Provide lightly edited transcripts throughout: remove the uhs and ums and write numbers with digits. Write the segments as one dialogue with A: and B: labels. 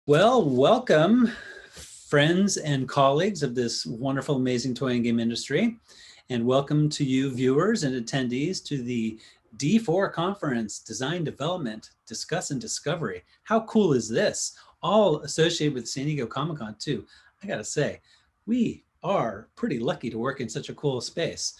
A: Well, welcome, friends and colleagues of this wonderful, amazing toy and game industry. And welcome to you viewers and attendees to the D4 conference, Design Development, Discuss and Discovery. How cool is this? All associated with San Diego Comic-Con too. I gotta say, we are pretty lucky to work in such a cool space.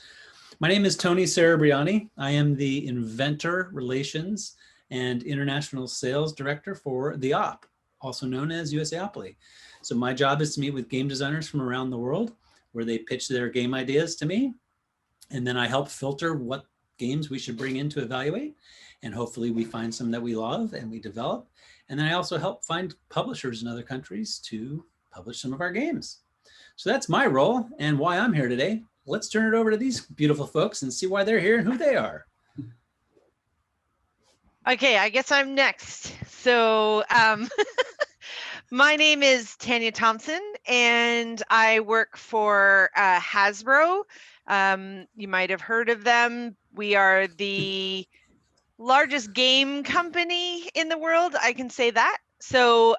A: My name is Tony Serebriany. I am the Inventor Relations and International Sales Director for the OP, also known as USAopoly. So my job is to meet with game designers from around the world where they pitch their game ideas to me. And then I help filter what games we should bring in to evaluate. And hopefully we find some that we love and we develop. And then I also help find publishers in other countries to publish some of our games. So that's my role and why I'm here today. Let's turn it over to these beautiful folks and see why they're here and who they are.
B: Okay, I guess I'm next. So my name is Tanya Thompson, and I work for Hasbro. You might have heard of them. We are the largest game company in the world. I can say that. So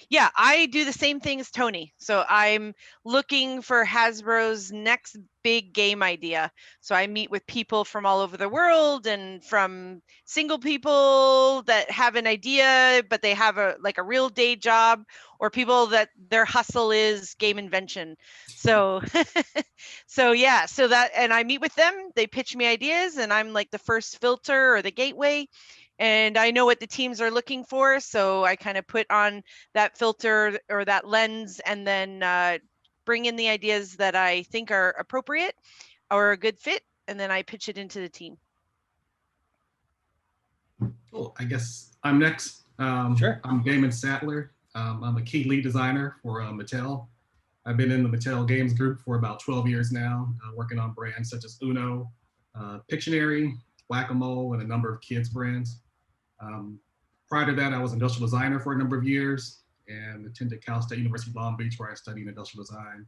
B: yeah, I do the same thing as Tony. So I'm looking for Hasbro's next big game idea. So I meet with people from all over the world and from single people that have an idea, but they have a real day job, or people that their hustle is game invention. So so yeah, so that, and I meet with them, they pitch me ideas, and I'm like the first filter or the gateway. And I know what the teams are looking for, so I kind of put on that filter or that lens, and then bring in the ideas that I think are appropriate or a good fit, and then I pitch it into the team.
C: Cool. I guess I'm next.
A: Sure.
C: I'm Damon Saddler. I'm a key lead designer for Mattel. I've been in the Mattel Games Group for about 12 years now, working on brands such as Uno, Pictionary, Whack-A-Mole, and a number of kids brands. Prior to that, I was an industrial designer for a number of years and attended Cal State University Long Beach, where I studied industrial design.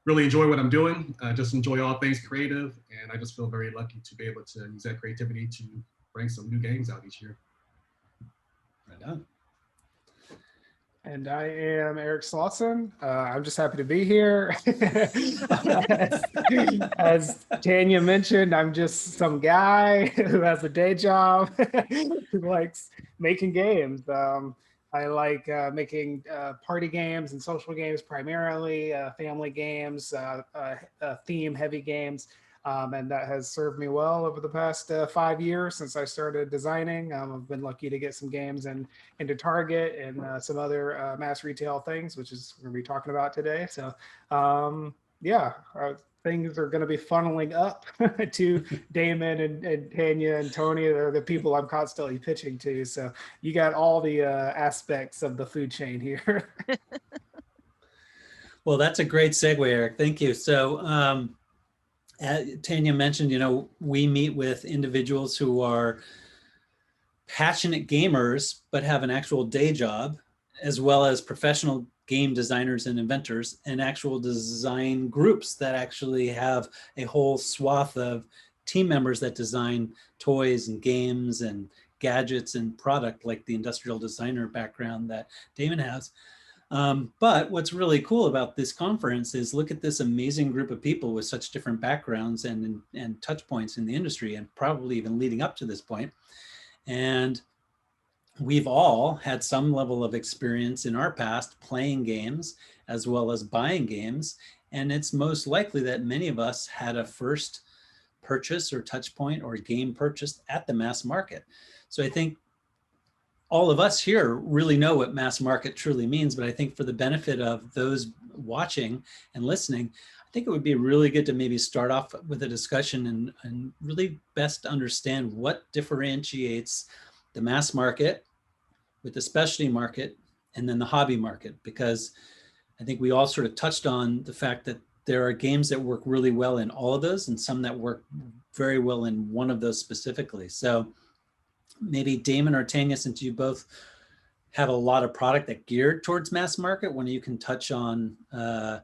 C: Really enjoy what I'm doing. Just enjoy all things creative, and I just feel very lucky to be able to use that creativity to bring some new games out each year.
A: Right on.
D: And I am Eric Slauson. I'm just happy to be here. As Tanya mentioned, I'm just some guy who has a day job who likes making games. I like making party games and social games primarily, family games, theme-heavy games. And that has served me well over the past 5 years since I started designing. I've been lucky to get some games into Target and some other mass retail things, which is we're going to be talking about today. So yeah, things are going to be funneling up to Damon and Tanya and Tony. They're the people I'm constantly pitching to. So you got all the aspects of the food chain here.
A: Well, that's a great segue, Eric. Thank you. So Tanya mentioned, we meet with individuals who are passionate gamers, but have an actual day job, as well as professional game designers and inventors, and actual design groups that actually have a whole swath of team members that design toys and games and gadgets and product, like the industrial designer background that Damon has. But what's really cool about this conference is look at this amazing group of people with such different backgrounds and touch points in the industry, and probably even leading up to this point. And we've all had some level of experience in our past playing games as well as buying games. And it's most likely that many of us had a first purchase or touch point or game purchased at the mass market. So I think all of us here really know what mass market truly means, but I think for the benefit of those watching and listening, I think it would be really good to maybe start off with a discussion and really best understand what differentiates the mass market with the specialty market and then the hobby market, because I think we all sort of touched on the fact that there are games that work really well in all of those and some that work very well in one of those specifically. So maybe Damon or Tanya, since you both have a lot of product that geared towards mass market, when you can touch on the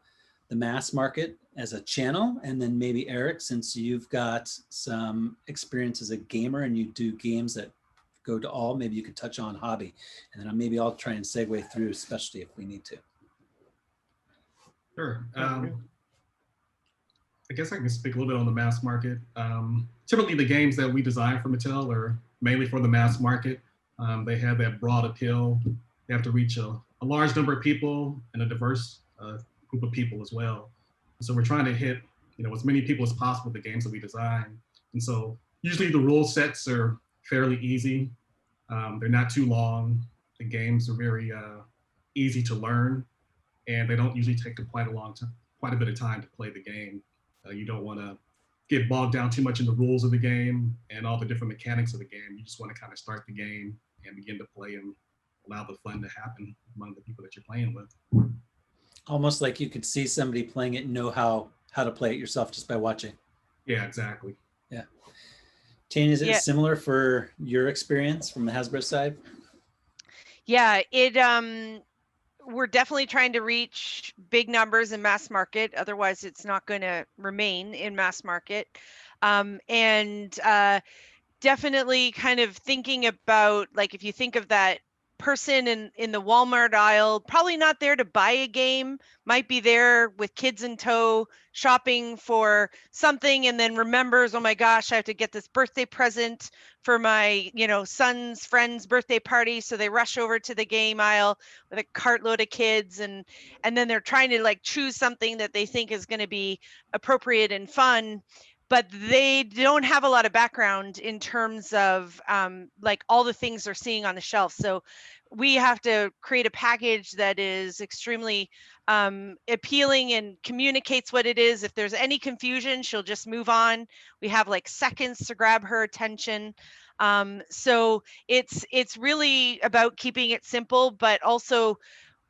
A: mass market as a channel, and then maybe Eric, since you've got some experience as a gamer and you do games that go to all. Maybe you could touch on hobby, and then maybe I'll try and segue through specialty if we need to.
C: Sure. I guess I can speak a little bit on the mass market. Typically, the games that we design for Mattel are mainly for the mass market. They have that broad appeal. They have to reach a large number of people and a diverse group of people as well. So we're trying to hit, as many people as possible with the games that we design. And so usually the rule sets are fairly easy. They're not too long. The games are very easy to learn, and they don't usually take quite a bit of time to play the game. You don't want to get bogged down too much in the rules of the game and all the different mechanics of the game. You just want to kind of start the game and begin to play and allow the fun to happen among the people that you're playing with.
A: Almost like you could see somebody playing it and know how to play it yourself just by watching.
C: Yeah, exactly.
A: Yeah. Tanya, is it similar for your experience from the Hasbro side?
B: Yeah, we're definitely trying to reach big numbers in mass market. Otherwise, it's not going to remain in mass market. And definitely kind of thinking about, like, if you think of that person in the Walmart aisle, probably not there to buy a game, might be there with kids in tow, shopping for something, and then remembers, oh my gosh, I have to get this birthday present for my, son's friend's birthday party. So they rush over to the game aisle with a cartload of kids, and then they're trying to like choose something that they think is going to be appropriate and fun, but they don't have a lot of background in terms of like all the things they're seeing on the shelf. So we have to create a package that is extremely appealing and communicates what it is. If there's any confusion, she'll just move on. We have like seconds to grab her attention. So it's really about keeping it simple, but also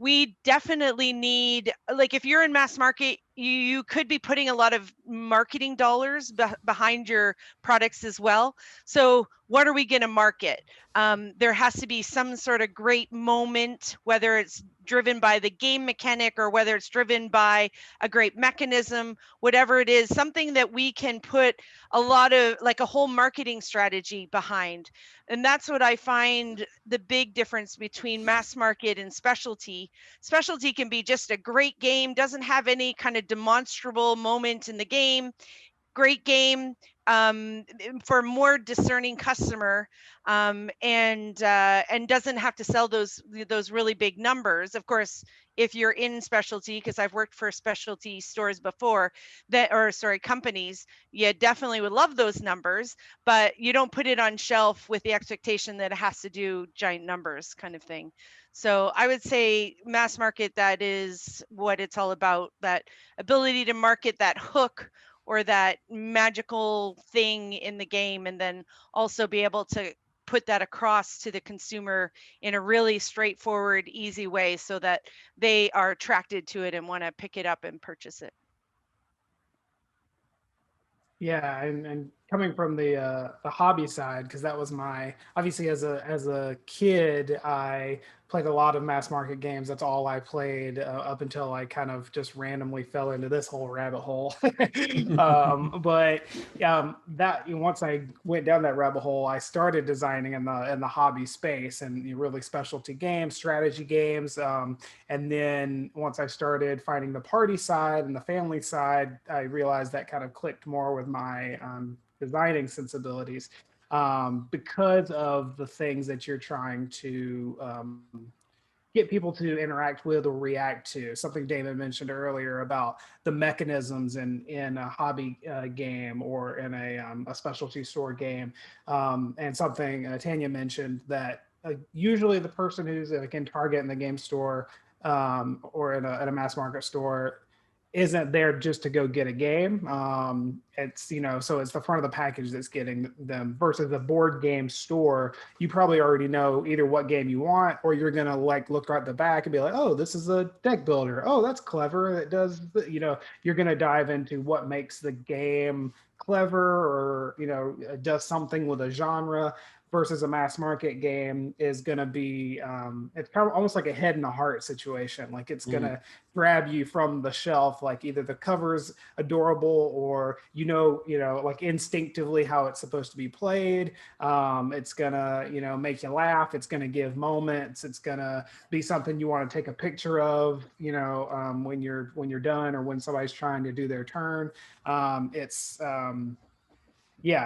B: we definitely need, like, if you're in mass market, you could be putting a lot of marketing dollars behind your products as well. So what are we going to market? There has to be some sort of great moment, whether it's driven by the game mechanic or whether it's driven by a great mechanism, whatever it is, something that we can put a lot of, like, a whole marketing strategy behind. And that's what I find the big difference between mass market and specialty. Specialty can be just a great game, doesn't have any kind of demonstrable moment in the game, great game for a more discerning customer, and doesn't have to sell those really big numbers. Of course, if you're in specialty, because I've worked for specialty stores before, companies, you definitely would love those numbers, but you don't put it on shelf with the expectation that it has to do giant numbers kind of thing. So I would say mass market, that is what it's all about, that ability to market that hook or that magical thing in the game, and then also be able to put that across to the consumer in a really straightforward, easy way so that they are attracted to it and want to pick it up and purchase it.
D: Yeah, and coming from the hobby side, because that was obviously as a kid, I played a lot of mass market games. That's all I played up until I kind of just randomly fell into this whole rabbit hole. But once I went down that rabbit hole, I started designing in the hobby space and really specialty games, strategy games. And then once I started finding the party side and the family side, I realized that kind of clicked more with my designing sensibilities, because of the things that you're trying to get people to interact with or react to. Something Damon mentioned earlier about the mechanisms in a hobby game or in a specialty store game, and something Tanya mentioned, that usually the person who's like in Target in the game store or in a mass market store isn't there just to go get a game. It's, so it's the front of the package that's getting them, versus a board game store. You probably already know either what game you want, or you're going to like look right at the back and be like, oh, this is a deck builder. Oh, that's clever. It does, you're going to dive into what makes the game clever, or, does something with a genre, versus a mass market game is going to be, it's kind of almost like a head and a heart situation. Like it's going to grab you from the shelf, like either the cover's adorable or, like instinctively how it's supposed to be played. It's going to, make you laugh. It's going to give moments. It's going to be something you want to take a picture of, when you're done or when somebody's trying to do their turn. I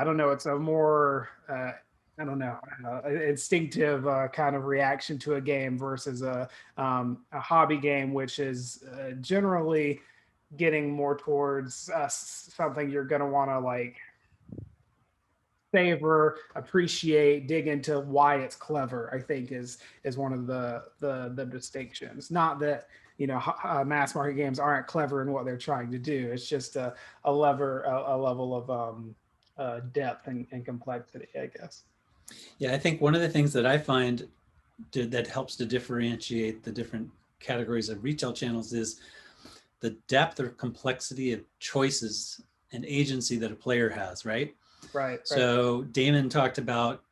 D: don't know. It's a more, instinctive kind of reaction to a game versus a hobby game, which is generally getting more towards something you're going to want to like savor, appreciate, dig into why it's clever. I think is one of the distinctions. Not that mass market games aren't clever in what they're trying to do. It's just a level of depth and complexity, I guess.
A: Yeah, I think one of the things that I find that helps to differentiate the different categories of retail channels is the depth or complexity of choices and agency that a player has, right?
D: Right.
A: So Damon talked about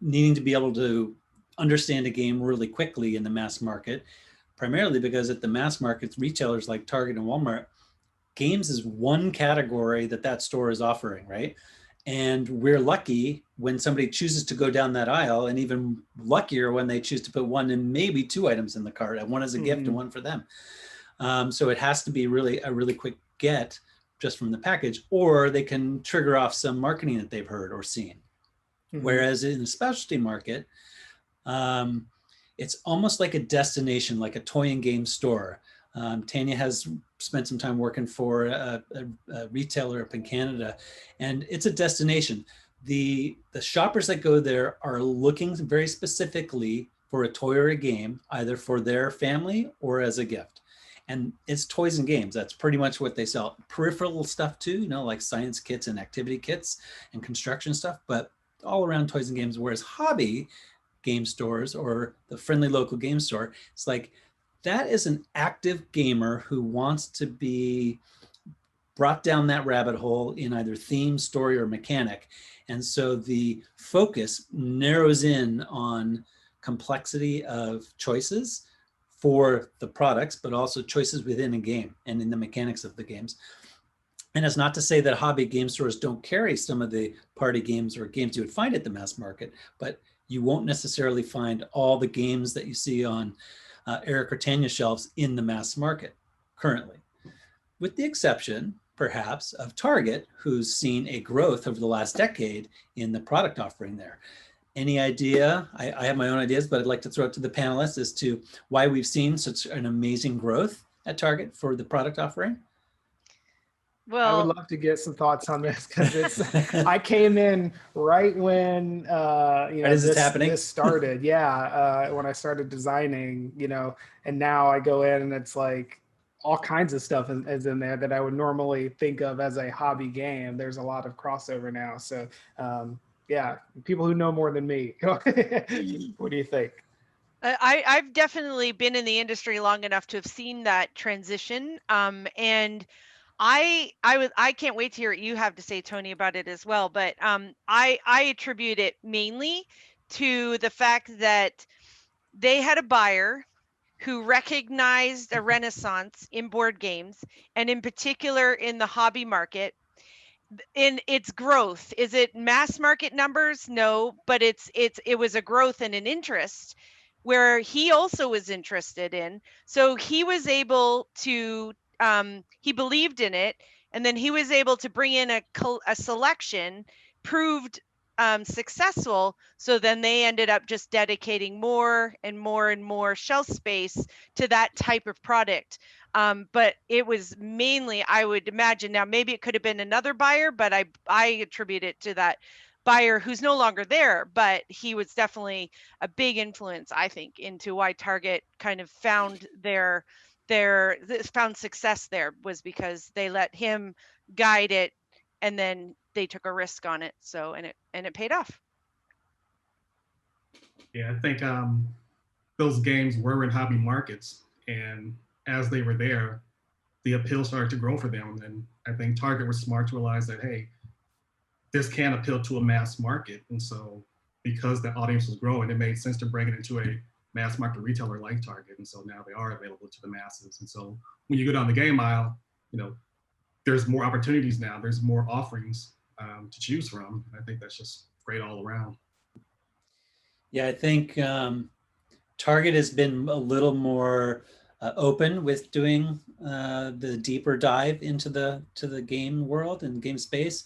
A: needing to be able to understand a game really quickly in the mass market, primarily because at the mass markets, retailers like Target and Walmart, games is one category that store is offering, right? And we're lucky when somebody chooses to go down that aisle, and even luckier when they choose to put one and maybe two items in the cart, and one as a gift and one for them. So it has to be really a really quick get just from the package, or they can trigger off some marketing that they've heard or seen. Whereas in the specialty market, it's almost like a destination, like a toy and game store. Tanya has spent some time working for a retailer up in Canada, and it's a destination. The shoppers that go there are looking very specifically for a toy or a game, either for their family or as a gift. And it's toys and games. That's pretty much what they sell. Peripheral stuff too, like science kits and activity kits and construction stuff, but all around toys and games. Whereas hobby game stores or the friendly local game store, it's like, that is an active gamer who wants to be brought down that rabbit hole in either theme, story, or mechanic. And so the focus narrows in on complexity of choices for the products, but also choices within a game and in the mechanics of the games. And it's not to say that hobby game stores don't carry some of the party games or games you would find at the mass market, but you won't necessarily find all the games that you see on Eric or Tanya shelves in the mass market currently, with the exception perhaps of Target, who's seen a growth over the last decade in the product offering there. Any idea? I have my own ideas, but I'd like to throw it to the panelists as to why we've seen such an amazing growth at Target for the product offering.
D: Well, I would love to get some thoughts on this because I came in right when this started. When I started designing, and now I go in and it's like all kinds of stuff is in there that I would normally think of as a hobby game. There's a lot of crossover now. So people who know more than me. What do you think?
B: I've definitely been in the industry long enough to have seen that transition. And I can't wait to hear what you have to say, Tony, about it as well. But I attribute it mainly to the fact that they had a buyer who recognized a renaissance in board games, and in particular in the hobby market, in its growth. Is it mass market numbers? No, but it was a growth and an interest where he also was interested in. So he was able to he believed in it, and then he was able to bring in a selection, proved successful. So then they ended up just dedicating more and more and more shelf space to that type of product. But it was mainly, I would imagine, now maybe it could have been another buyer, but I attribute it to that buyer who's no longer there, but he was definitely a big influence, I think, into why Target kind of found found success there, was because they let him guide it, and then they took a risk on it. So and it paid off.
C: Yeah, I think those games were in hobby markets, and as they were there, the appeal started to grow for them. And I think Target was smart to realize that, hey, this can appeal to a mass market. And so because the audience was growing, it made sense to bring it into a mass market retailer like Target. And so now they are available to the masses. And so when you go down the game aisle, there's more opportunities now. There's more offerings to choose from. I think that's just great all around.
A: Yeah, I think Target has been a little more open with doing the deeper dive into the game world and game space.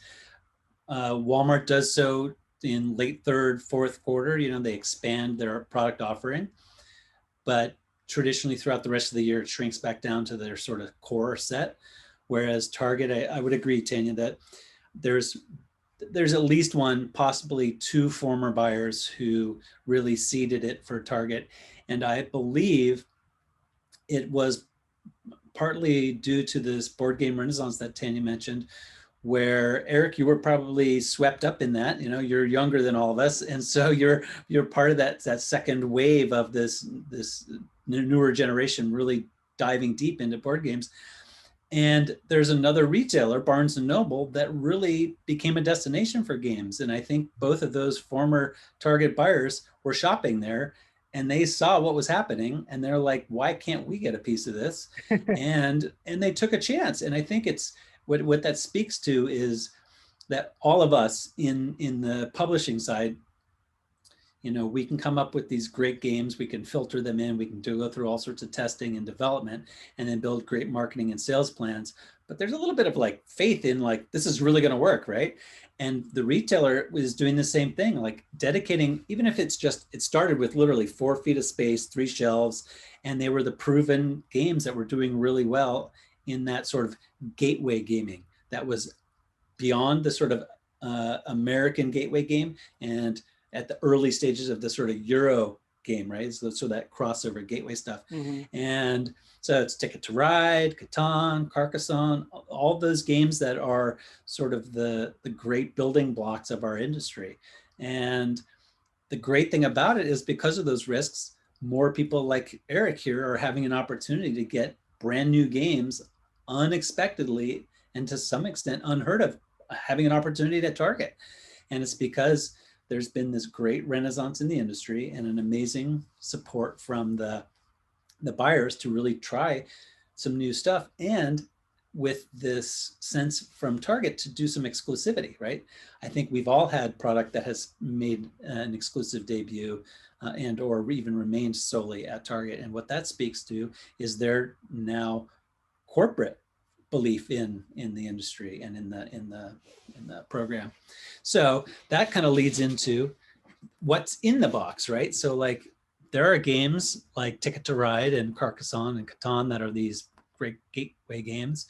A: Walmart does so in late third, fourth quarter. They expand their product offering, but traditionally throughout the rest of the year, it shrinks back down to their sort of core set. Whereas Target, I would agree, Tanya, that there's at least one, possibly two former buyers who really seeded it for Target. And I believe it was partly due to this board game renaissance that Tanya mentioned, where Eric, you were probably swept up in that. You're younger than all of us, and so you're part of that second wave of this newer generation really diving deep into board games. And there's another retailer, Barnes & Noble, that really became a destination for games. And I think both of those former Target buyers were shopping there, and they saw what was happening, and they're like, why can't we get a piece of this? and they took a chance. And I think it's what that speaks to is that all of us in the publishing side, we can come up with these great games, we can filter them in, we can go through all sorts of testing and development, and then build great marketing and sales plans. But there's a little bit of like faith in like, this is really going to work, right? And the retailer is doing the same thing, like dedicating, even if it's just, it started with literally 4 feet of space, 3 shelves, and they were the proven games that were doing really well in that sort of gateway gaming that was beyond the sort of American gateway game and at the early stages of the sort of Euro game, right? So that crossover gateway stuff. Mm-hmm. And so it's Ticket to Ride, Catan, Carcassonne, all those games that are sort of the great building blocks of our industry. And the great thing about it is because of those risks, more people like Eric here are having an opportunity to get brand new games unexpectedly and to some extent unheard of, having an opportunity at Target. And it's because there's been this great renaissance in the industry and an amazing support from the buyers to really try some new stuff, and with this sense from Target to do some exclusivity, right? I think we've all had product that has made an exclusive debut and or even remained solely at Target. And what that speaks to is their now corporate belief in the industry and in the program. So that kind of leads into what's in the box, right? So like there are games like Ticket to Ride and Carcassonne and Catan that are these great gateway games,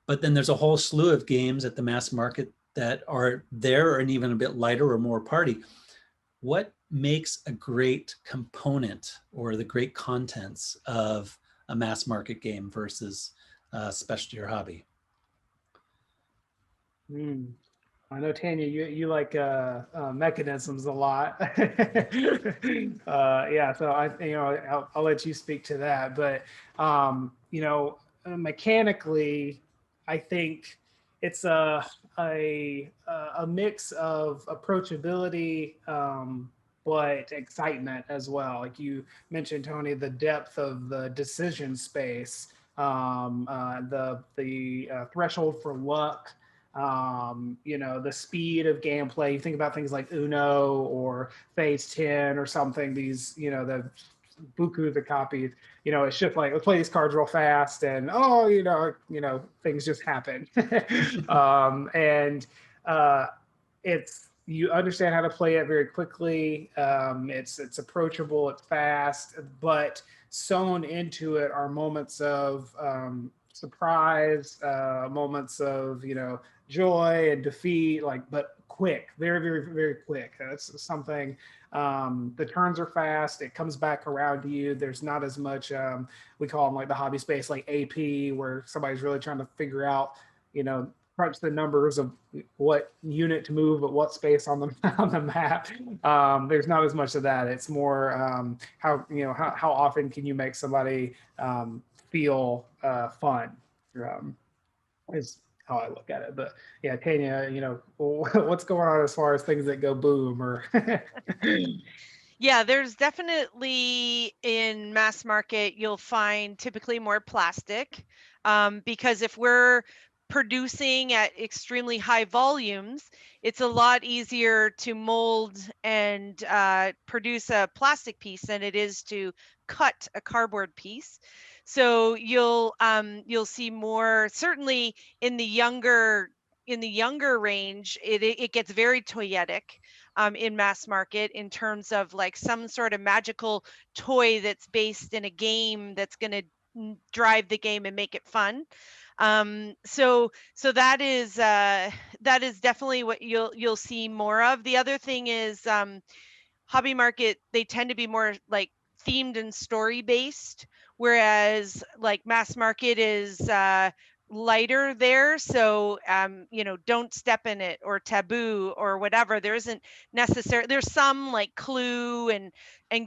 A: but then there's a whole slew of games at the mass market that are there and even a bit lighter or more party. What makes a great component or the great contents of a mass market game versus specialty or hobby?
D: I know, Tanya, you like mechanisms a lot. Yeah, so I'll let you speak to that. But mechanically, I think it's a mix of approachability, but excitement as well. Like you mentioned, Tony, the depth of the decision space, the threshold for luck, the speed of gameplay. You think about things like Uno or Phase 10 or something, these, the buku the copies, it's just like, let's play these cards real fast and, things just happen. It's, you understand how to play it very quickly. It's approachable, it's fast, but sewn into it are moments of surprise, moments of joy and defeat, but quick, very, very, very quick. That's something. The turns are fast. It comes back around to you. There's not as much. We call them like the hobby space, like AP, where somebody's really trying to figure out, crunch the numbers of what unit to move at what space on the map. There's not as much of that. It's more how often can you make somebody feel fun. how I look at it. But yeah, Tanya, what's going on as far as things that go boom or?
B: Yeah, there's definitely in mass market, you'll find typically more plastic, because if we're producing at extremely high volumes, it's a lot easier to mold and produce a plastic piece than it is to cut a cardboard piece. So you'll see more, certainly in the younger range, it gets very toyetic in mass market in terms of like some sort of magical toy that's based in a game that's going to drive the game and make it fun. So that is definitely what you'll see more of. The other thing is hobby market, they tend to be more like themed and story based, whereas like mass market is lighter there. So don't step in it or taboo or whatever. There isn't necessary, there's some like Clue and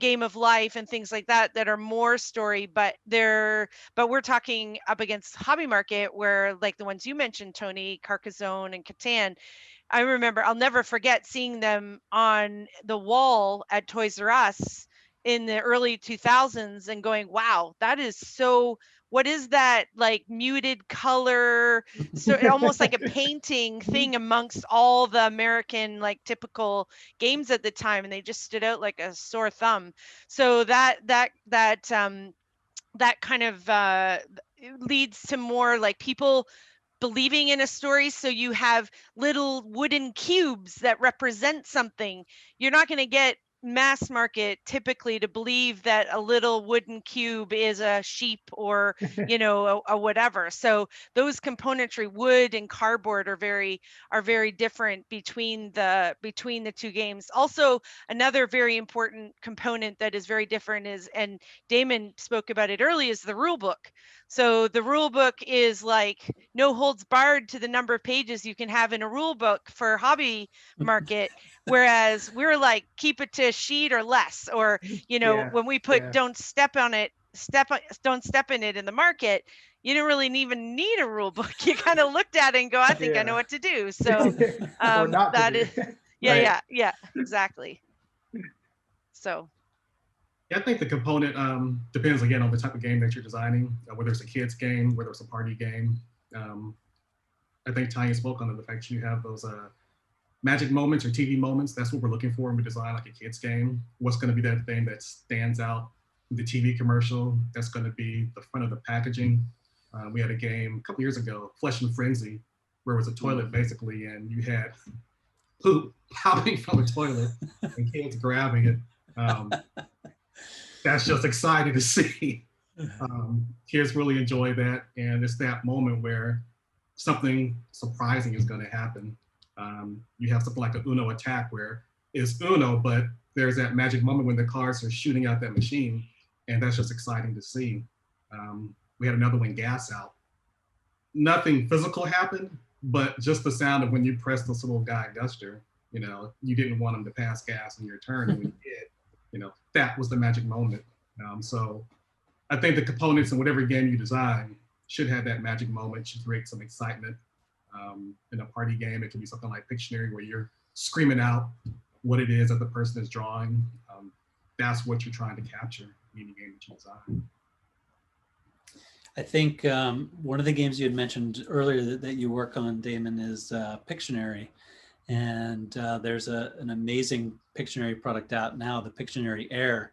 B: Game of Life and things like that that are more story, but we're talking up against hobby market where like the ones you mentioned, Tony, Carcassonne and Catan. I remember, I'll never forget seeing them on the wall at Toys R Us in the early 2000s and going, wow, that is so, what is that like muted color? So almost like a painting thing amongst all the American like typical games at the time. And they just stood out like a sore thumb. So that kind of leads to more like people believing in a story. So you have little wooden cubes that represent something. You're not going to get mass market typically to believe that a little wooden cube is a sheep or a whatever. So those componentry, wood and cardboard, are very different between the two games. Also, another very important component that is very different is, and Damon spoke about it earlier, is the rule book. So the rule book is like no holds barred to the number of pages you can have in a rule book for hobby market, whereas we're like keep it to a sheet or less, or when we put don't step in it in the market, you don't really even need a rule book. You kind of looked at it and go, I think I know what to do. So that is yeah, exactly. So
C: yeah, I think the component depends again on the type of game that you're designing, whether it's a kid's game, whether it's a party game. I think Tanya spoke on the fact you have those magic moments or TV moments. That's what we're looking for when we design like a kid's game. What's going to be that thing that stands out in the TV commercial? That's going to be the front of the packaging. We had a game a couple years ago, Flesh and Frenzy, where it was a toilet basically, and you had poop popping from a toilet and kids grabbing it. That's just exciting to see. Kids really enjoy that, and it's that moment where something surprising is going to happen. You have something like an Uno attack where it's Uno, but there's that magic moment when the cards are shooting out that machine, and that's just exciting to see. We had another one, Gas Out. Nothing physical happened, but just the sound of when you press this little guy Guster, you didn't want him to pass gas on your turn, and when you did, that was the magic moment. So I think the components in whatever game you design should have that magic moment, should create some excitement. In a party game, it can be something like Pictionary where you're screaming out what it is that the person is drawing. That's what you're trying to capture in any game that you design.
A: I think one of the games you had mentioned earlier that you work on, Damon, is Pictionary. And there's an amazing Pictionary product out now, the Pictionary Air,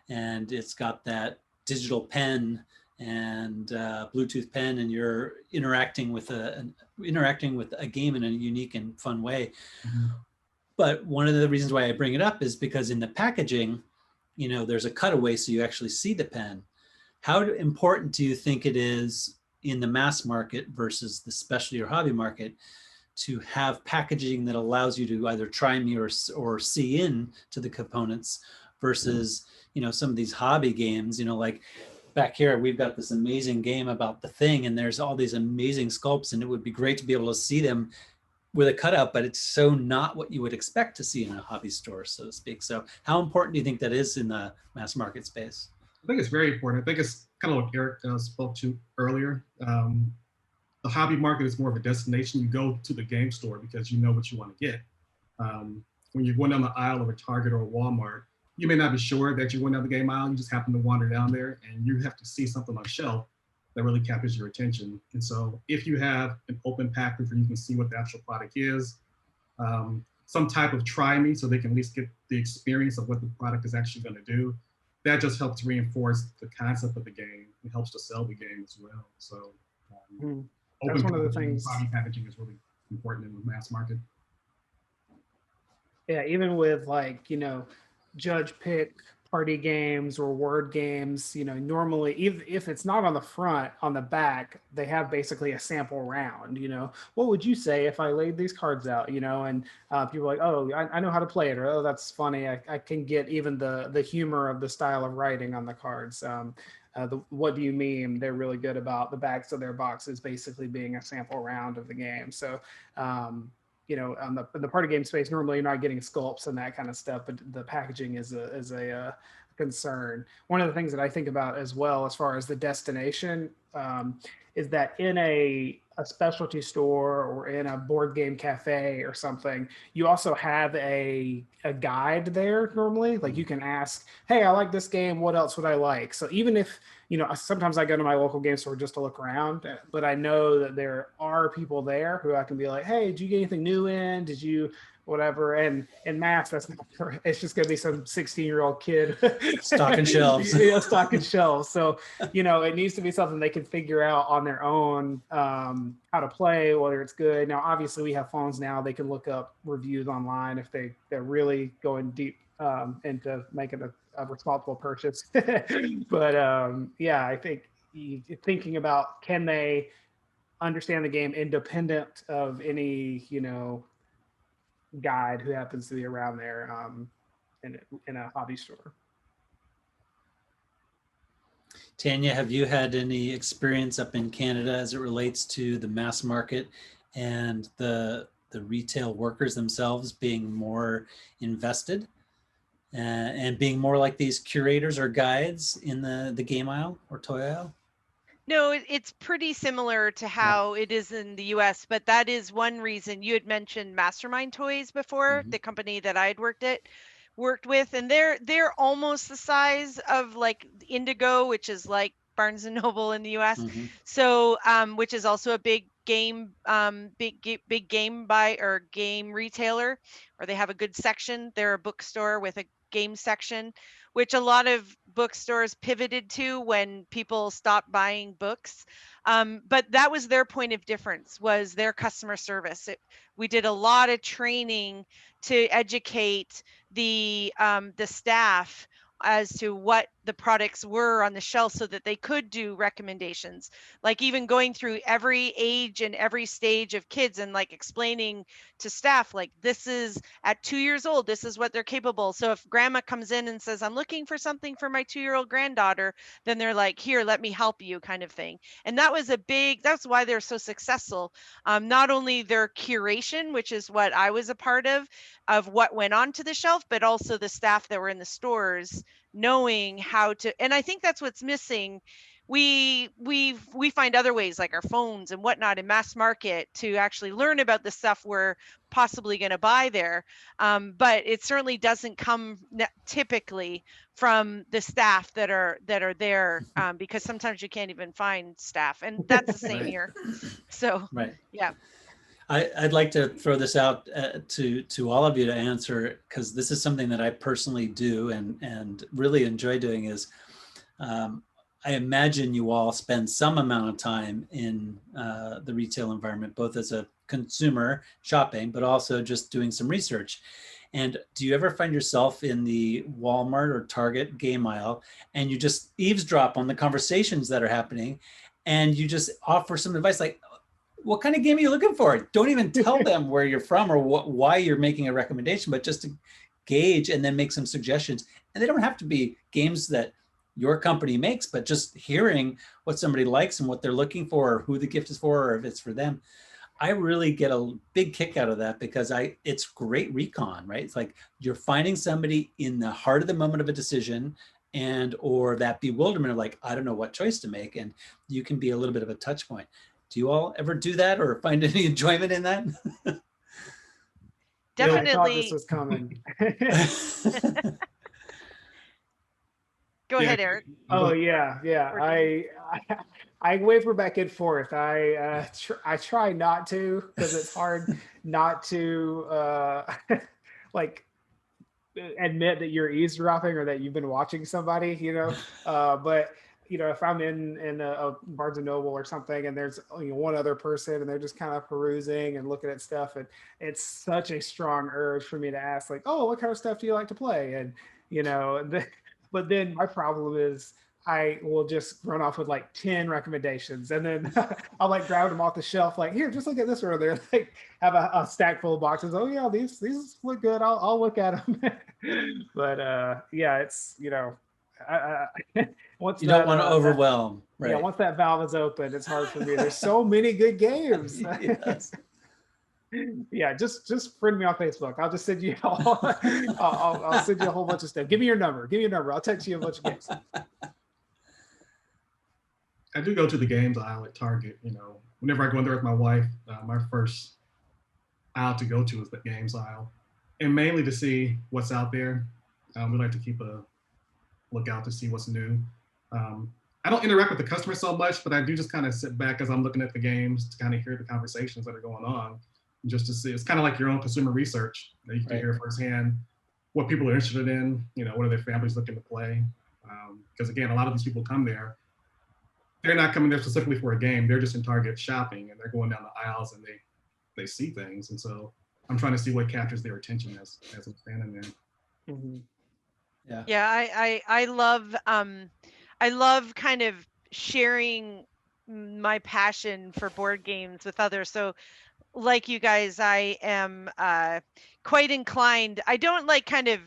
A: and it's got that digital pen and Bluetooth pen, and you're interacting with a game in a unique and fun way. Mm-hmm. But one of the reasons why I bring it up is because in the packaging, there's a cutaway so you actually see the pen. How important do you think it is in the mass market versus the specialty or hobby market to have packaging that allows you to either try me or see in to the components versus, some of these hobby games, like back here, we've got this amazing game about The Thing, and there's all these amazing sculpts, and it would be great to be able to see them with a cutout, but it's so not what you would expect to see in a hobby store, so to speak. So how important do you think that is in the mass market space?
C: I think it's very important. I think it's kind of what Eric spoke to earlier. the hobby market is more of a destination. You go to the game store because you know what you want to get. When you're going down the aisle of a Target or a Walmart, you may not be sure that you're going down the game aisle. You just happen to wander down there and you have to see something on the shelf that really captures your attention. And so if you have an open package where you can see what the actual product is, some type of try me so they can at least get the experience of what the product is actually going to do, that just helps reinforce the concept of the game. It helps to sell the game as well. So
D: that's one of the things.
C: Body packaging is really important in the mass market.
D: Yeah, even with like, judge pick party games or word games, normally if it's not on the front, on the back, they have basically a sample round, what would you say if I laid these cards out, and people are like, oh, I know how to play it, or oh, that's funny. I can get even the humor of the style of writing on the cards. What do you mean? They're really good about the backs of their boxes basically being a sample round of the game. So, on the party game space, normally you're not getting sculpts and that kind of stuff, but the packaging is a concern. One of the things that I think about as well, as far as the destination, is that in a specialty store or in a board game cafe or something, you also have a guide there normally. Like you can ask, hey, I like this game, what else would I like? So even if, sometimes I go to my local game store just to look around, but I know that there are people there who I can be like, hey, did you get anything new in? Did you whatever? And in math, that's not, it's just gonna be some 16-year-old kid
A: stocking shelves.
D: Stocking shelves. So it needs to be something they can figure out on their own, how to play, whether it's good. Now obviously we have phones now, they can look up reviews online if they're really going deep into making a responsible purchase. But I think thinking about, can they understand the game independent of any guide who happens to be around there in a hobby store.
A: Tanya, have you had any experience up in Canada as it relates to the mass market and the retail workers themselves being more invested and being more like these curators or guides in the game aisle or toy aisle?
B: No, it's pretty similar to how it is in the US, but that is one reason. You had mentioned Mastermind Toys before, the company that I had worked with, and they're almost the size of like Indigo, which is like Barnes and Noble in the US. So which is also a big game big game buy or game retailer, or they have a good section. They're a bookstore with a game section, which a lot of bookstores pivoted to when people stopped buying books. But that was their point of difference, was their customer service. We did a lot of training to educate the staff as to what the products were on the shelf so that they could do recommendations, like even going through every age and every stage of kids and like explaining to staff, like, this is at 2 years old, this is what they're capable. So if grandma comes in and says, I'm looking for something for my 2-year-old granddaughter, then they're like, here, let me help you, kind of thing. And that was that's why they're so successful. Not only their curation, which is what I was a part of what went onto the shelf, but also the staff that were in the stores knowing how to, and I think that's what's missing. We find other ways, like our phones and whatnot, in mass market to actually learn about the stuff we're possibly going to buy there. But it certainly doesn't come typically from the staff that are there, because sometimes you can't even find staff, and that's the same here. So yeah.
A: I'd like to throw this out to all of you to answer, because this is something that I personally do and really enjoy doing. Is I imagine you all spend some amount of time in the retail environment, both as a consumer shopping, but also just doing some research. And do you ever find yourself in the Walmart or Target game aisle and you just eavesdrop on the conversations that are happening and you just offer some advice, like, what kind of game are you looking for? Don't even tell them where you're from or why you're making a recommendation, but just to gauge and then make some suggestions. And they don't have to be games that your company makes, but just hearing what somebody likes and what they're looking for, or who the gift is for, or if it's for them. I really get a big kick out of that, because it's great recon, right? It's like you're finding somebody in the heart of the moment of a decision, or that bewilderment of like, I don't know what choice to make. And you can be a little bit of a touch point. Do you all ever do that or find any enjoyment in that?
B: Definitely.
D: I thought this was coming.
B: Go ahead, Eric.
D: Oh yeah. I waver back and forth. I try not to, because it's hard not to like admit that you're eavesdropping or that you've been watching somebody, but if I'm in a Barnes and Noble or something, and there's one other person and they're just kind of perusing and looking at stuff, and it's such a strong urge for me to ask, like, oh, what kind of stuff do you like to play? And but then my problem is I will just run off with like 10 recommendations, and then I'll like grab them off the shelf, like, here, just look at this one. They're like, have a stack full of boxes. Oh yeah, these look good. I'll look at them. But yeah, it's once
A: you don't want to overwhelm, right?
D: Yeah, once that valve is open, it's hard for me. There's so many good games.
A: Yes.
D: Yeah, just friend me on Facebook. I'll just send you I'll send you a whole bunch of stuff. Give me your number. I'll text you a bunch of games.
C: I do go to the games aisle at Target. Whenever I go in there with my wife, my first aisle to go to is the games aisle, and mainly to see what's out there. We like to keep a lookout to see what's new. I don't interact with the customer so much, but I do just kind of sit back as I'm looking at the games to kind of hear the conversations that are going on, just to see. It's kind of like your own consumer research that you can hear firsthand what people are interested in. What are their families looking to play? Because again, a lot of these people come there. They're not coming there specifically for a game. They're just in Target shopping, and they're going down the aisles and they see things. And so I'm trying to see what captures their attention as I'm standing there.
D: Mm-hmm.
B: Yeah, I love kind of sharing my passion for board games with others. So like you guys, I am quite inclined. I don't kind of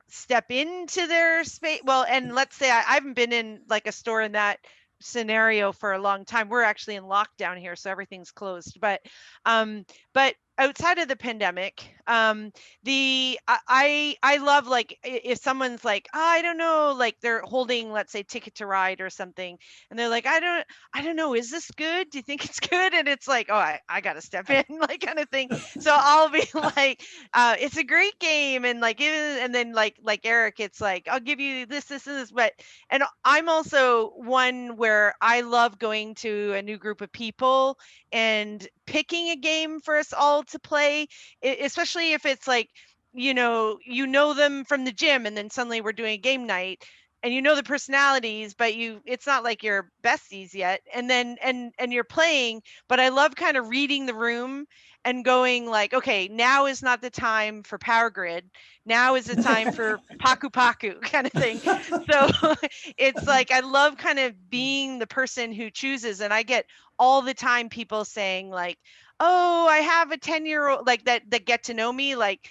B: step into their space. Well, and let's say I haven't been in like a store in that scenario for a long time. We're actually in lockdown here, so everything's closed. But outside of the pandemic, I love if someone's like, oh, I don't know, like they're holding, let's say, Ticket to Ride or something, and they're like, I don't know, is this good? Do you think it's good? And it's like, oh, I gotta step in, like kind of thing. So I'll be like, it's a great game, and then like Eric, it's like, I'll give you this, and this, and I'm also one where I love going to a new group of people and picking a game for us all to play, especially if it's like, you know them from the gym, and then suddenly we're doing a game night, and the personalities, but it's not like you're besties yet, and then and you're playing. But I love kind of reading the room and going like, okay, now is not the time for Power Grid. Now is the time for Paku Paku kind of thing. So it's like, I love kind of being the person who chooses, and I get all the time people saying like, oh, I have a 10-year-old, like that get to know me, like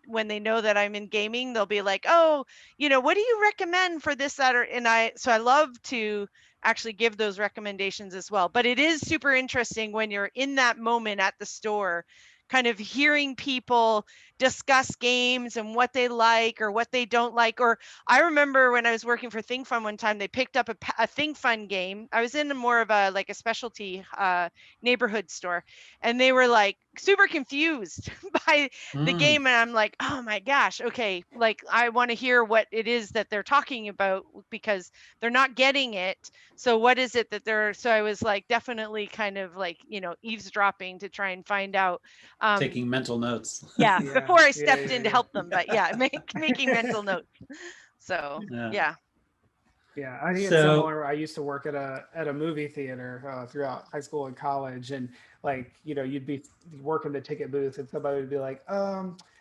B: when they know that I'm in gaming, they'll be like, oh, what do you recommend for this, that, or, and so I love to actually give those recommendations as well. But it is super interesting when you're in that moment at the store, kind of hearing people discuss games and what they like or what they don't like. Or I remember when I was working for Think Fun one time, they picked up a Think Fun game. I was in more of a specialty neighborhood store, and they were like super confused by the game, and I'm like, oh my gosh, okay, like I want to hear what it is that they're talking about, because they're not getting it. So what is it that they're, so I was like definitely kind of like eavesdropping to try and find out,
A: taking mental notes.
B: Yeah, before I stepped in to help them, but yeah, making mental notes. So yeah.
D: Yeah, I think it's similar. I used to work at a movie theater throughout high school and college, and you'd be working the ticket booth, and somebody would be like,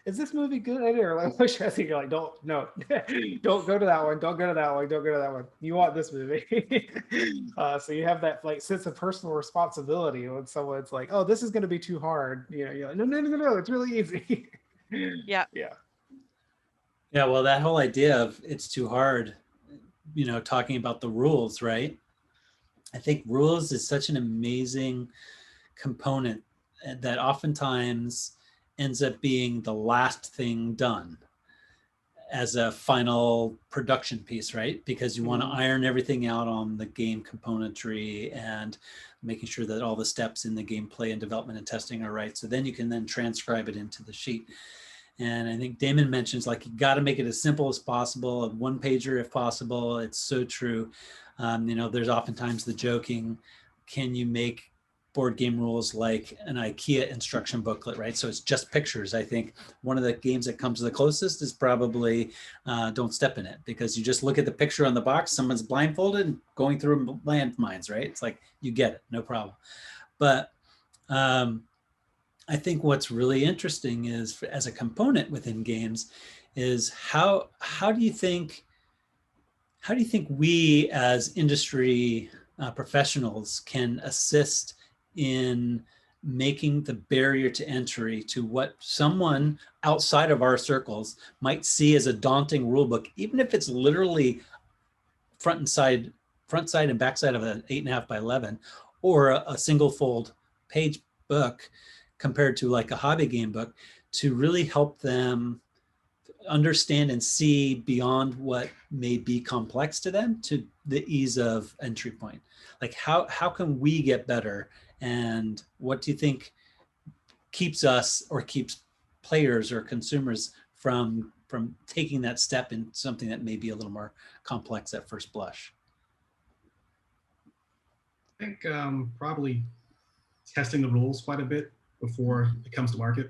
D: "Is this movie good?" Or like, "What should I think?" You're like, "Don't go to that one. Don't go to that one. Don't go to that one. You want this movie." So you have that sense of personal responsibility when someone's like, "Oh, this is going to be too hard." You're like, "No, it's really easy."
B: Yeah.
A: Well, that whole idea of it's too hard, talking about the rules, right? I think rules is such an amazing component that oftentimes ends up being the last thing done. as a final production piece, right? Because you want to iron everything out on the game componentry and making sure that all the steps in the gameplay and development and testing are right. So then you can then transcribe it into the sheet. And I think Damon mentions, like, you got to make it as simple as possible, a one pager if possible. It's so true. There's oftentimes the joking, can you make board game rules like an IKEA instruction booklet, right? So it's just pictures. I think one of the games that comes the closest is probably Don't Step in It, because you just look at the picture on the box, someone's blindfolded and going through landmines, right? It's like, you get it, no problem. But I think what's really interesting is, as a component within games, is how do you think we as industry professionals can assist in making the barrier to entry to what someone outside of our circles might see as a daunting rule book, even if it's literally front side and back side of an 8.5 by 11, or a single fold page book, compared to like a hobby game book, to really help them understand and see beyond what may be complex to them to the ease of entry point. Like, how can we get better? And what do you think keeps us, or keeps players or consumers from taking that step in something that may be a little more complex at first blush?
C: I think probably testing the rules quite a bit before it comes to market.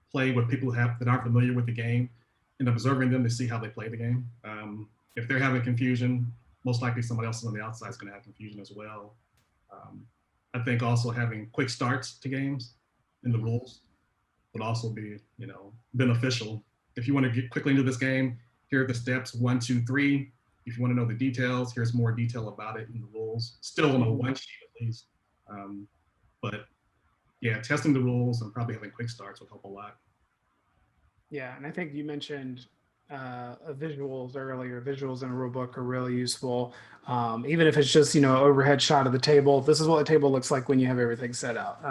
C: Play with people that aren't familiar with the game and observing them to see how they play the game. If they're having confusion, most likely somebody else on the outside is going to have confusion as well. I think also having quick starts to games in the rules would also be, beneficial. If you want to get quickly into this game, here are the steps 1, 2, 3. If you want to know the details, here's more detail about it in the rules. Still on a one sheet at least. But yeah, testing the rules and probably having quick starts would help a lot.
D: Yeah, and I think you mentioned visuals earlier. Visuals in a rule book are really useful. Even if it's just, overhead shot of the table. This is what the table looks like when you have everything set out.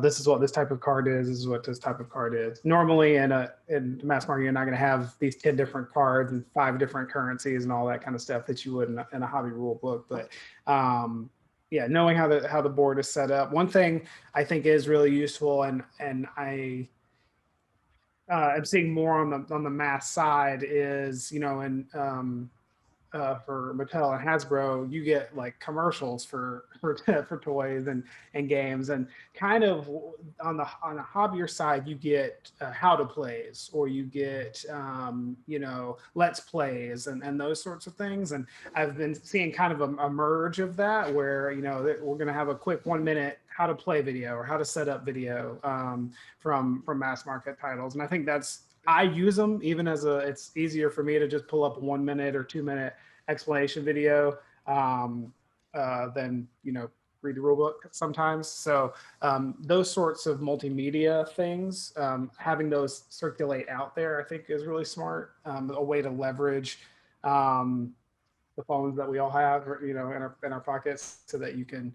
D: This is what this type of card is. This is what this type of card is. Normally in mass market, you're not going to have these 10 different cards and 5 different currencies and all that kind of stuff that you would in a hobby rule book. But yeah, knowing how the board is set up. One thing I think is really useful, and I'm seeing more on the mass side is, for Mattel and Hasbro, you get like commercials for toys and games, and kind of on a hobbier side, you get how to plays, or you get let's plays and those sorts of things. And I've been seeing kind of a merge of that, where we're going to have a quick 1-minute how to play video or how to set up video from mass market titles. And I think I use them even as it's easier for me to just pull up a 1-minute or 2-minute explanation video than read the rule book sometimes. So those sorts of multimedia things, having those circulate out there, I think is really smart. A way to leverage the phones that we all have, in our pockets, so that you can,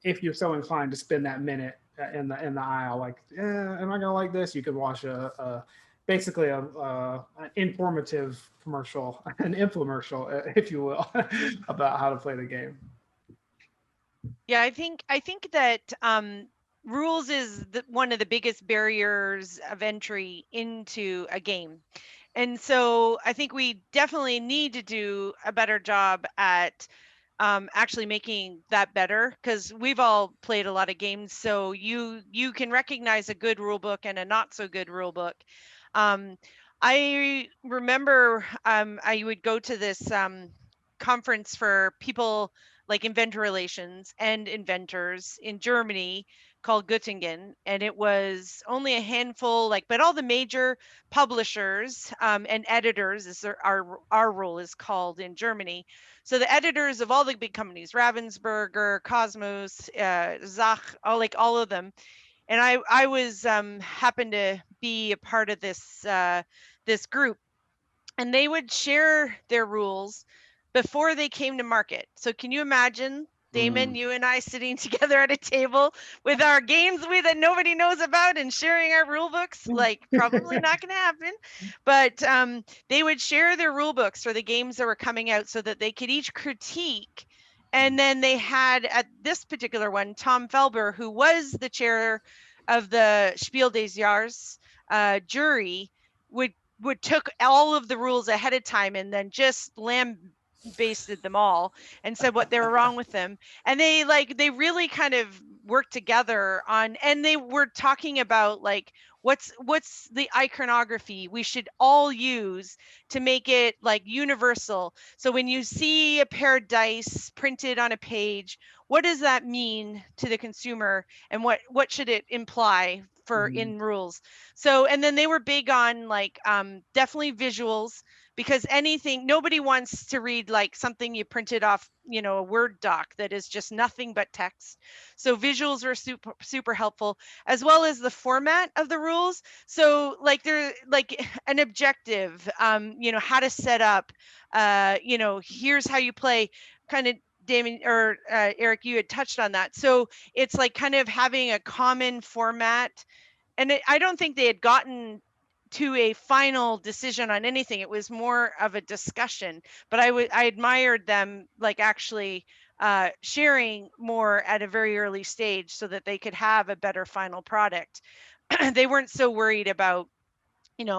D: if you're so inclined to spend that minute in the aisle, like, am I gonna like this? You could watch basically an informative commercial, an infomercial, if you will, about how to play the game.
B: Yeah, I think that rules is one of the biggest barriers of entry into a game. And so I think we definitely need to do a better job at actually making that better, because we've all played a lot of games. So you can recognize a good rule book and a not so good rule book. I remember I would go to this conference for people like inventor relations and inventors in Germany called Göttingen, and it was only a handful, but all the major publishers and editors, as our role is called in Germany. So the editors of all the big companies, Ravensburger, Cosmos, Zach, all of them. And I was happened to be a part of this this group, and they would share their rules before they came to market. So can you imagine Damon, you and I sitting together at a table with our games that nobody knows about and sharing our rule books, like probably not going to happen. But they would share their rule books for the games that were coming out so that they could each critique. And then they had, at this particular one, Tom Felber, who was the chair of the Spiel des Jahres jury, would took all of the rules ahead of time and then just lambasted them all and said what they were wrong with them. And they really kind of worked together on, and they were talking about like what's the iconography we should all use to make it like universal. So when you see a pair of dice printed on a page, what does that mean to the consumer, and what should it imply for in rules? So, and then they were big on like definitely visuals, because nobody wants to read like something you printed off, a Word doc that is just nothing but text. So visuals were super helpful, as well as the format of the rules. So like they're like an objective, how to set up, here's how you play, kind of. Damon or Eric, you had touched on that. So it's like kind of having a common format. And I don't think they had gotten to a final decision on anything. It was more of a discussion, but I admired them like actually sharing more at a very early stage so that they could have a better final product. They weren't so worried about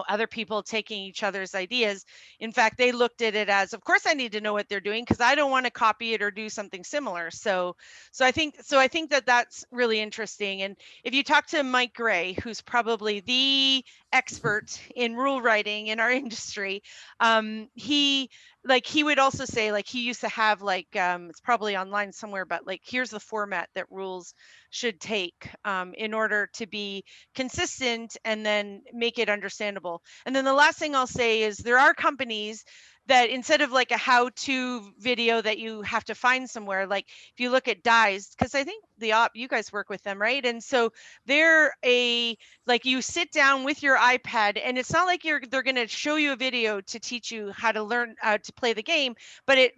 B: other people taking each other's ideas. In fact, they looked at it as, of course I need to know what they're doing, because I don't want to copy it or do something similar. So I think that that's really interesting. And if you talk to Mike Gray, who's probably the expert in rule writing in our industry, he would also say, like, he used to have like it's probably online somewhere, but like, here's the format that rules should take in order to be consistent and then make it understandable. And then the last thing I'll say is there are companies that, instead of like a how-to video that you have to find somewhere, like if you look at Dies, because I think you guys work with them, right? And so they're like, you sit down with your iPad, and it's not like they're going to show you a video to teach you how to learn to play the game, but it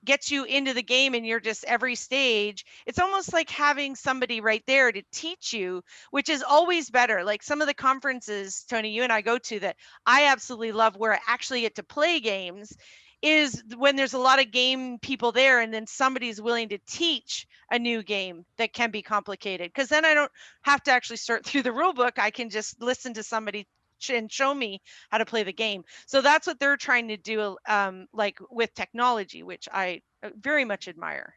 B: gets you into the game, and you're just every stage. It's almost like having somebody right there to teach you, which is always better. Like some of the conferences, Tony, you and I go to that I absolutely love, where I actually get to play games, is when there's a lot of game people there, and then somebody's willing to teach a new game that can be complicated, because then I don't have to actually sort through the rule book. I can just listen to somebody and show me how to play the game. So that's what they're trying to do, like with technology, which I very much admire.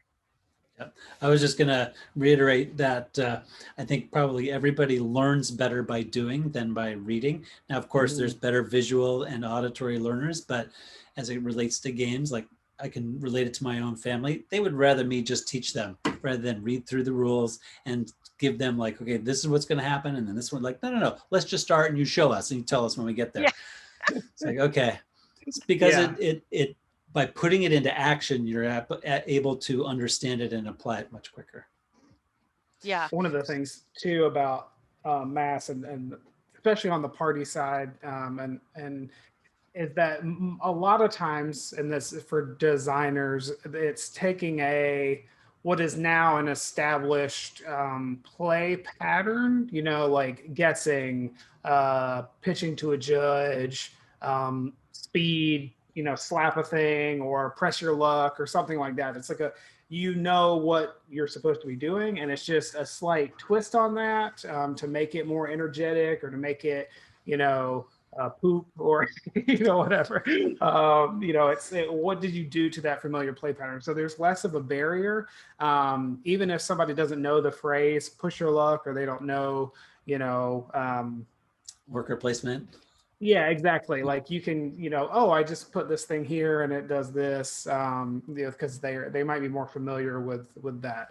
A: I was just going to reiterate that I think probably everybody learns better by doing than by reading. Now, of course, there's better visual and auditory learners, but as it relates to games, like I can relate it to my own family. They would rather me just teach them rather than read through the rules and give them like, okay, this is what's going to happen. And then this one, like, no, let's just start and you show us and you tell us when we get there. Yeah. It's like, okay. It's because it by putting it into action, you're able to understand it and apply it much quicker.
B: Yeah.
D: One of the things too about mass and especially on the party side, and is that a lot of times, and this for designers, it's taking what is now an established play pattern, like guessing, pitching to a judge, speed, slap a thing or press your luck or something like that. It's like what you're supposed to be doing, and it's just a slight twist on that to make it more energetic or to make it, poop or whatever. What did you do to that familiar play pattern? So there's less of a barrier, even if somebody doesn't know the phrase "push your luck" or they don't know,
A: worker placement.
D: Yeah, exactly. Like you can, I just put this thing here and it does this, because they might be more familiar with that.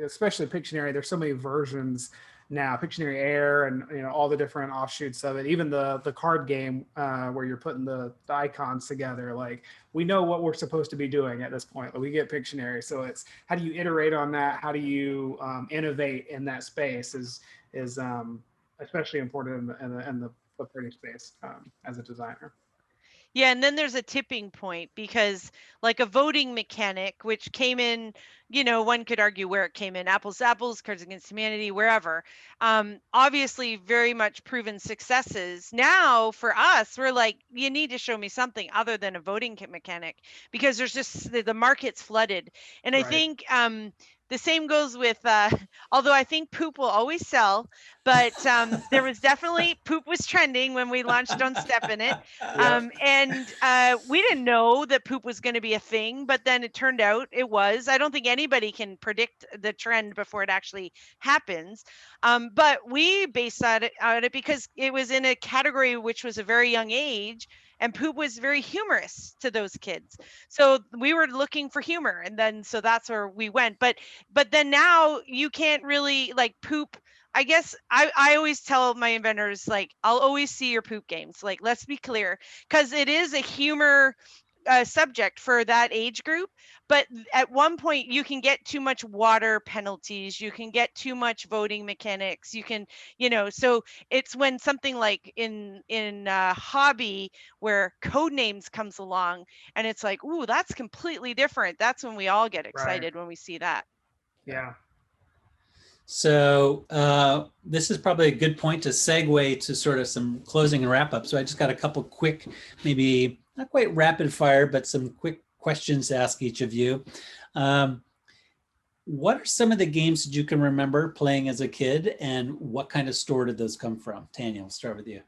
D: Especially Pictionary. There's so many versions now. Pictionary Air and all the different offshoots of it. Even the card game where you're putting the icons together. Like we know what we're supposed to be doing at this point. We get Pictionary, so it's how do you iterate on that? How do you innovate in that space? Is especially important in the pretty space as a designer.
B: Yeah, and then there's a tipping point because like a voting mechanic, which came in, one could argue where it came in, apples to apples, Cards Against Humanity, wherever. Obviously very much proven successes. Now for us, we're like, you need to show me something other than a voting mechanic because there's just the market's flooded. And I
D: Right.
B: think the same goes with, although I think poop will always sell, but there was definitely poop was trending when we launched Don't Step in It.
D: Yep.
B: And we didn't know that poop was going to be a thing, but then it turned out it was. I don't think anybody can predict the trend before it actually happens. But we based on it because it was in a category which was a very young age, and poop was very humorous to those kids. So we were looking for humor, and then so that's where we went. But then now you can't really like poop. I guess I always tell my inventors, like, I'll always see your poop games. Like, let's be clear, because it is a humor subject for that age group. But at one point, you can get too much water penalties. You can get too much voting mechanics. You can, so it's when something like in hobby where code names comes along, and it's like, ooh, that's completely different. That's when we all get excited when we see that.
D: Yeah.
A: So this is probably a good point to segue to sort of some closing and wrap up. So I just got a couple quick, maybe not quite rapid fire, but some quick questions to ask each of you. What are some of the games that you can remember playing as a kid, and what kind of store did those come from? Tanya, I'll start with you.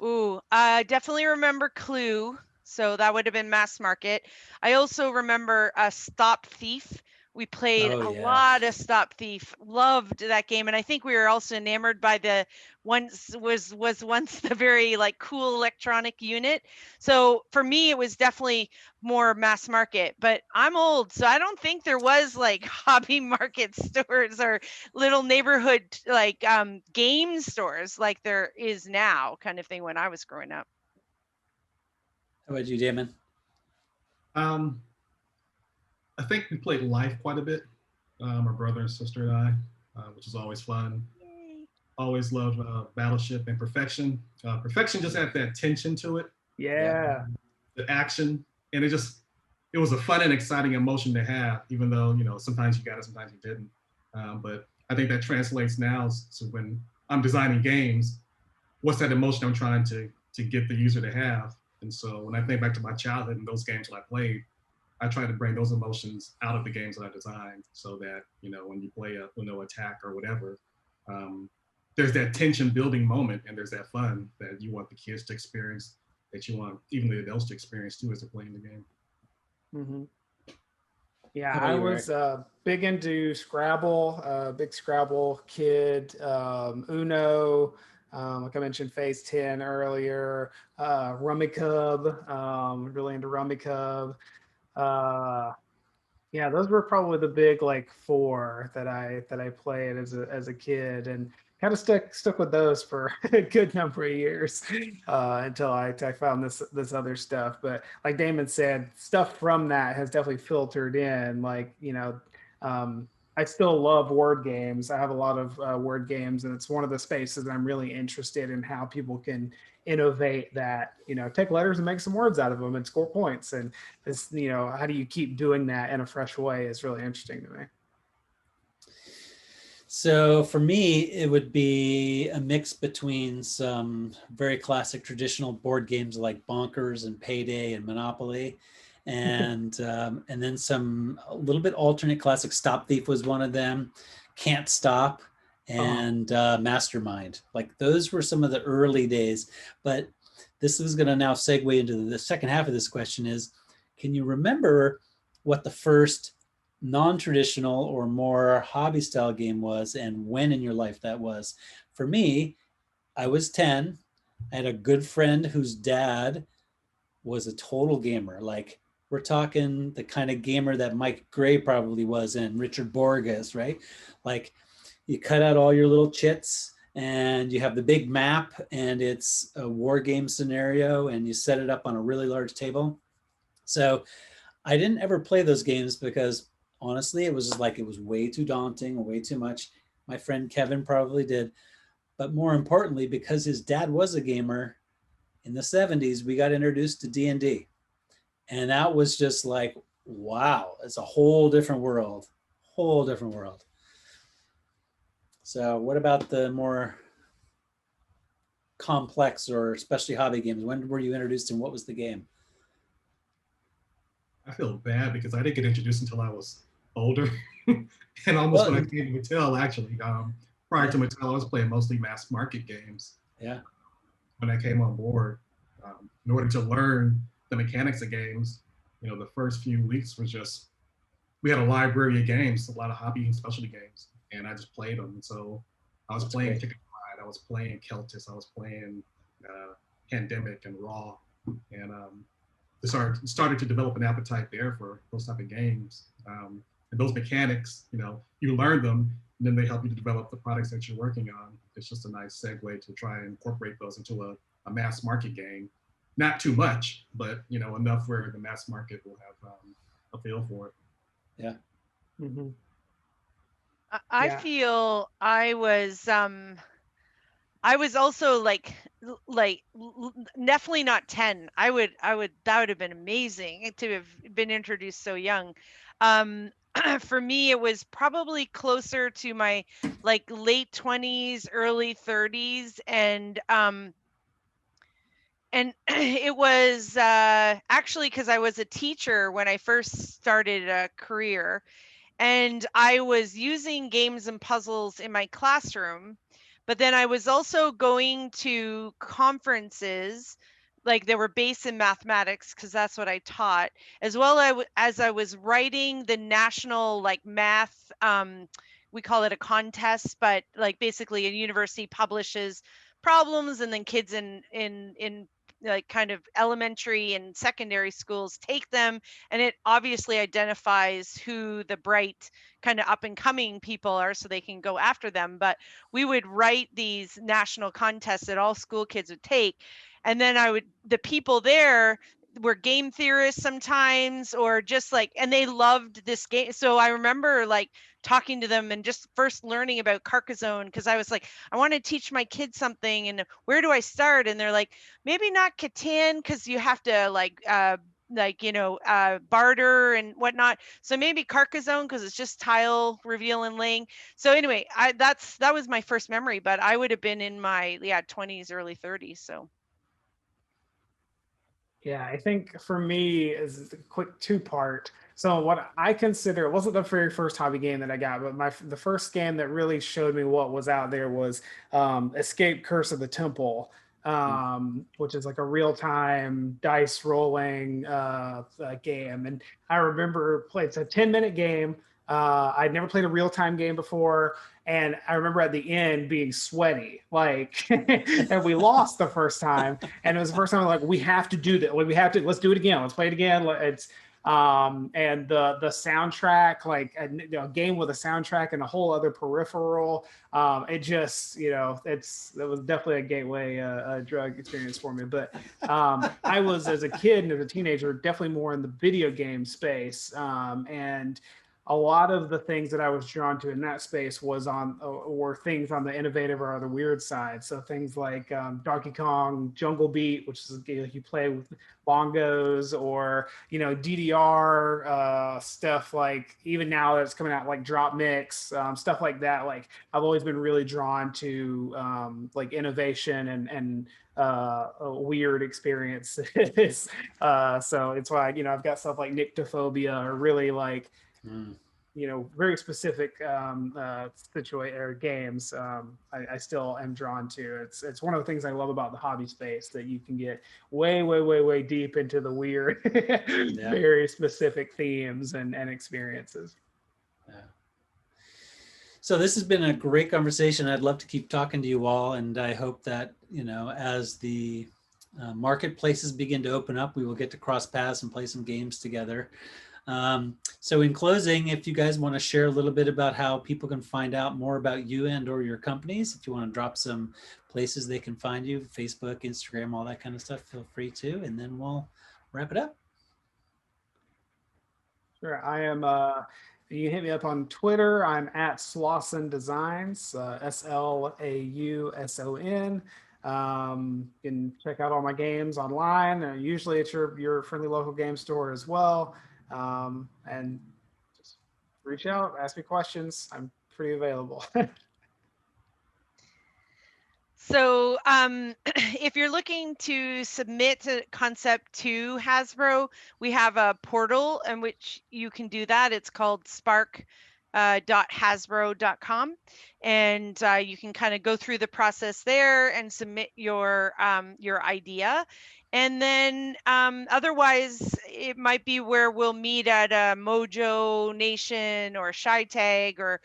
B: Ooh, I definitely remember Clue. So that would have been mass market. I also remember Stop Thief. We played a lot of Stop Thief. Loved that game, and I think we were also enamored by the once the very like cool electronic unit. So for me, it was definitely more mass market. But I'm old, so I don't think there was like hobby market stores or little neighborhood like game stores like there is now, kind of thing when I was growing up.
A: How about you, Damon?
C: I think we played Life quite a bit, my brother and sister and I, which is always fun.
B: Yay.
C: Always loved Battleship and Perfection. Perfection just had that tension to it.
D: Yeah.
C: The action, and it was a fun and exciting emotion to have, even though, sometimes you got it, sometimes you didn't. But I think that translates now to when I'm designing games, what's that emotion I'm trying to get the user to have? And so when I think back to my childhood and those games that I played, I try to bring those emotions out of the games that I designed, so that, when you play a Uno attack or whatever, there's that tension building moment, and there's that fun that you want the kids to experience, that you want even the adults to experience too as they're playing the game.
D: Mm-hmm. Yeah, I was big into Scrabble, big Scrabble kid, Uno, like I mentioned, Phase 10 earlier, Rummikub, really into Rummikub. Yeah, those were probably the big like four that I played as a kid, and kind of stuck with those for a good number of years until I found this other stuff. But like Damon said, stuff from that has definitely filtered in. Like, I still love word games. I have a lot of word games, and it's one of the spaces that I'm really interested in, how people can innovate that, take letters and make some words out of them and score points. And this, how do you keep doing that in a fresh way is really interesting to me.
A: So for me, it would be a mix between some very classic traditional board games like Bonkers and Payday and Monopoly, and then some a little bit alternate classic. Stop Thief was one of them, Can't Stop, and Mastermind. Like those were some of the early days. But this is going to now segue into the second half of this question is, can you remember what the first non-traditional or more hobby style game was, and when in your life that was? For me, I was 10. I had a good friend whose dad was a total gamer. Like we're talking the kind of gamer that Mike Gray probably was, and Richard Borges, right? Like you cut out all your little chits and you have the big map, and it's a war game scenario, and you set it up on a really large table. So I didn't ever play those games because honestly, it was just like, it was way too daunting, way too much. My friend Kevin probably did. But more importantly, because his dad was a gamer, in the 70s, we got introduced to D&D. And that was just like, wow, it's a whole different world, whole different world. So what about the more complex or especially hobby games? When were you introduced and what was the game?
C: I feel bad because I didn't get introduced until I was older. And almost when I came to Mattel, actually. Prior to Mattel, I was playing mostly mass market games.
A: Yeah.
C: When I came on board, in order to learn the mechanics of games, you know, the first few weeks was just, we had a library of games, a lot of hobby and specialty games, and I just played them. And so I was playing Ticket to Ride, I was playing Keltis, I was playing Pandemic and Raw, and started to develop an appetite there for those type of games. And those mechanics, you know, you learn them, and then they help you to develop the products that you're working on. It's just a nice segue to try and incorporate those into a mass market game. Not too much, but you know, enough where the mass market will have a feel for it.
A: Yeah.
D: Mm-hmm.
B: I feel I was also like definitely not 10. That would have been amazing to have been introduced so young. For me, it was probably closer to my like late 20s, early 30s, and it was actually because I was a teacher when I first started a career, and I was using games and puzzles in my classroom, but then I was also going to conferences, like they were based in mathematics because that's what I taught, as well as I was writing the national like math, we call it a contest, but like basically a university publishes problems, and then kids in like kind of elementary and secondary schools take them, and it obviously identifies who the bright kind of up and coming people are so they can go after them. But we would write these national contests that all school kids would take, and then the people there were game theorists sometimes, or just like, and they loved this game. So I remember like talking to them and just first learning about Carcassonne, because I was like, I want to teach my kids something, and where do I start? And they're like, maybe not Catan, because you have to barter and whatnot. So maybe Carcassonne, because it's just tile reveal and laying. So anyway, that was my first memory, but I would have been in my 20s, early 30s. So
D: yeah, I think for me is a quick two-part. So what I consider, it wasn't the very first hobby game that I got, but the first game that really showed me what was out there was Escape Curse of the Temple, which is like a real-time dice rolling game. And I remember it's a 10-minute game. I'd never played a real-time game before. And I remember at the end being sweaty, like, and we lost the first time. And it was the first time like, we have to do that. Let's do it again. Let's play it again. And the soundtrack, like a game with a soundtrack and a whole other peripheral, it just, it was definitely a gateway drug experience for me. But I was, as a kid and as a teenager, definitely more in the video game space, and a lot of the things that I was drawn to in that space were things on the innovative or the weird side. So things like Donkey Kong Jungle Beat, which is you play with bongos, or DDR stuff, like even now that it's coming out, like Drop Mix, stuff like that. Like I've always been really drawn to like innovation and weird experiences. So it's why I've got stuff like Nyctophobia, or really like very specific games. I still am drawn to. It's one of the things I love about the hobby space, that you can get way deep into the weird, very specific themes and experiences.
A: Yeah. So this has been a great conversation. I'd love to keep talking to you all, and I hope that as the marketplaces begin to open up, we will get to cross paths and play some games together. So in closing, if you guys want to share a little bit about how people can find out more about you and or your companies, if you want to drop some places they can find you, Facebook, Instagram, all that kind of stuff, feel free to, and then we'll wrap it up.
D: Sure. I am, you can hit me up on Twitter. I'm at Slauson Designs, SLAUSON. You can check out all my games online. Usually it's your friendly local game store as well. And just reach out, ask me questions. I'm pretty available.
B: So if you're looking to submit a concept to Hasbro, we have a portal in which you can do that. It's called spark.hasbro.com, and you can kind of go through the process there and submit your idea. And then otherwise, it might be where we'll meet at a Mojo Nation or Shy Tag or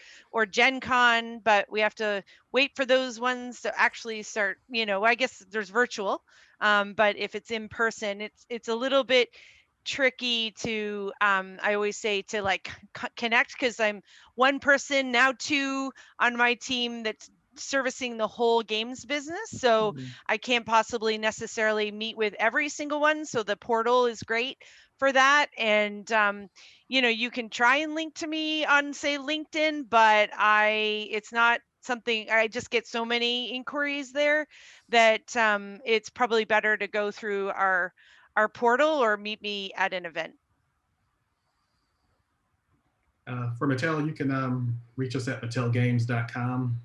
B: Gen Con, but we have to wait for those ones to actually start. I guess there's virtual, but if it's in person, it's a little bit tricky to I always say to like connect, because I'm one person, now two on my team that's servicing the whole games business, so I can't possibly necessarily meet with every single one. So the portal is great for that. And you can try and link to me on, say, LinkedIn, but it's not something, I just get so many inquiries there that it's probably better to go through our portal or meet me at an event.
C: For Mattel, you can reach us at mattelgames.com.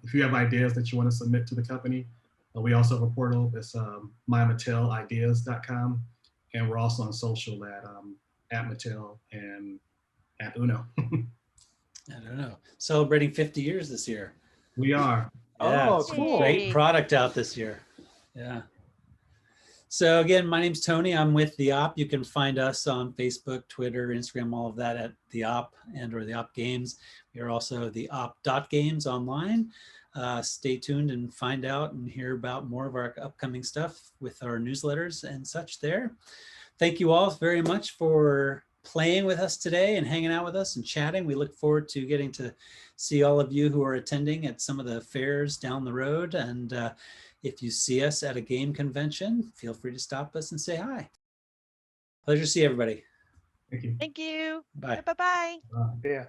C: If you have ideas that you want to submit to the company, we also have a portal. It's mymattelideas.com. And we're also on social at Mattel and at Uno.
A: I don't know. Celebrating 50 years this year.
C: We are.
A: Yeah,
D: Oh,
A: it's a
D: cool.
A: great product out this year. Yeah. So again, my name's Tony. I'm with The Op. You can find us on Facebook, Twitter, Instagram, all of that at The Op or The Op Games. We are also the op.games online. Stay tuned and find out and hear about more of our upcoming stuff with our newsletters and such there. Thank you all very much for playing with us today and hanging out with us and chatting. We look forward to getting to see all of you who are attending at some of the fairs down the road. And if you see us at a game convention, feel free to stop us and say hi. Pleasure to see everybody.
C: Thank you.
B: Thank you.
A: Bye.
B: Bye-bye.
D: Yeah.